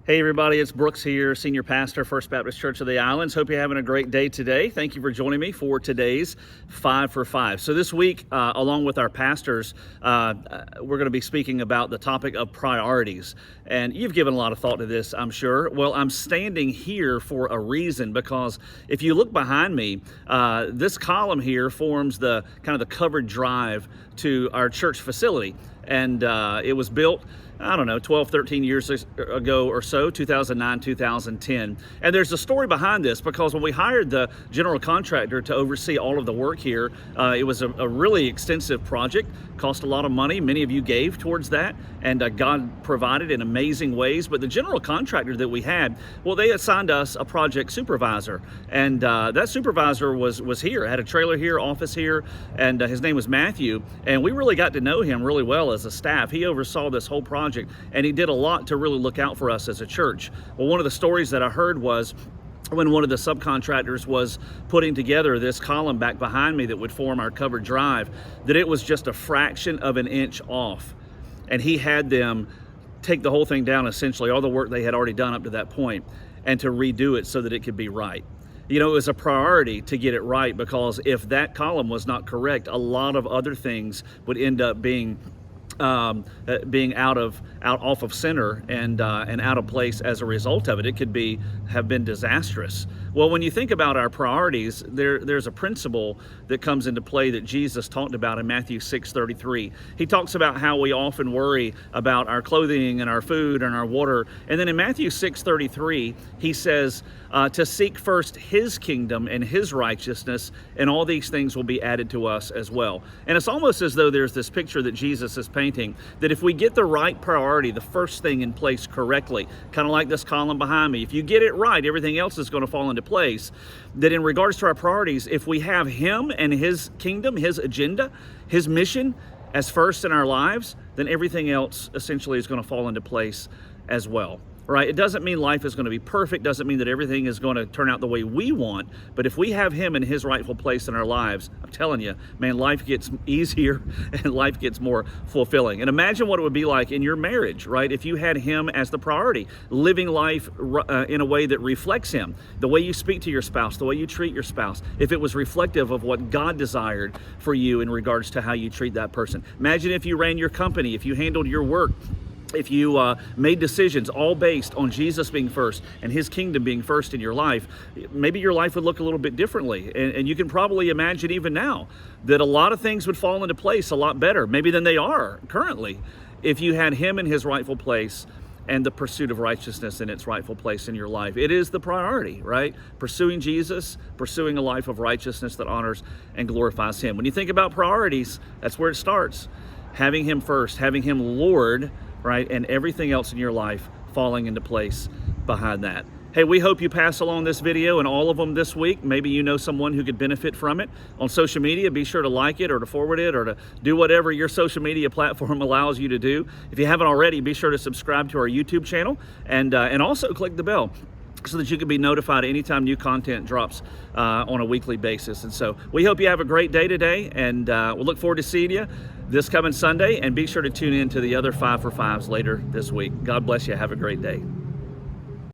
Hey everybody, it's Brooks here, Senior Pastor, First Baptist Church of the Islands. Hope you're having a great day today. Thank you for joining me for today's 5 for 5. So this week, along with our pastors, we're going to be speaking about the topic of priorities. And you've given a lot of thought to this, I'm sure. Well, I'm standing here for a reason, because if you look behind me, this column here forms the kind of the covered drive to our church facility. And it was built, I don't know, 12, 13 years ago or so, 2009, 2010. And there's a story behind this, because when we hired the general contractor to oversee all of the work here, it was a really extensive project, cost a lot of money. Many of you gave towards that, and God provided in amazing ways. But the general contractor that we had, well, they assigned us a project supervisor. And that supervisor was here, had a trailer here, office here, and his name was Matthew. And we really got to know him really well as a staff. He oversaw this whole project, and he did a lot to really look out for us as a church. Well, one of the stories that I heard was when one of the subcontractors was putting together this column back behind me that would form our covered drive, that it was just a fraction of an inch off. And he had them take the whole thing down, essentially, all the work they had already done up to that point, and to redo it so that it could be right. You know, it was a priority to get it right, because if that column was not correct, a lot of other things would end up being off of center and out of place as a result of it. It could have been disastrous. Well, when you think about our priorities, there's a principle that comes into play that Jesus talked about in Matthew 6:33. He talks about how we often worry about our clothing and our food and our water. And then in Matthew 6:33, he says to seek first his kingdom and his righteousness, and all these things will be added to us as well. And it's almost as though there's this picture that Jesus is painting, that if we get the right priority, the first thing in place correctly, kind of like this column behind me, if you get it right, everything else is going to fall into place. That in regards to our priorities, if we have him and his kingdom, his agenda, his mission as first in our lives, then everything else essentially is going to fall into place as well. Right? It doesn't mean life is going to be perfect, doesn't mean that everything is going to turn out the way we want, but if we have him in his rightful place in our lives, I'm telling you, man, life gets easier and life gets more fulfilling. And imagine what it would be like in your marriage, right? If you had him as the priority, living life in a way that reflects him, the way you speak to your spouse, the way you treat your spouse, if it was reflective of what God desired for you in regards to how you treat that person. Imagine if you ran your company, if you handled your work, if you made decisions all based on Jesus being first and his kingdom being first in your life, maybe your life would look a little bit differently. And you can probably imagine even now that a lot of things would fall into place a lot better, maybe than they are currently, if you had him in his rightful place and the pursuit of righteousness in its rightful place in your life. It is the priority, right? Pursuing Jesus, pursuing a life of righteousness that honors and glorifies him. When you think about priorities, that's where it starts. Having him first, having him Lord, right? And everything else in your life falling into place behind that. Hey, we hope you pass along this video and all of them this week. Maybe you know someone who could benefit from it. On social media, be sure to like it or to forward it or to do whatever your social media platform allows you to do. If you haven't already, be sure to subscribe to our YouTube channel and also click the bell so that you can be notified anytime new content drops on a weekly basis. And so we hope you have a great day today, and we'll look forward to seeing you this coming Sunday, and be sure to tune in to the other 5 for 5s later this week. God bless you. Have a great day.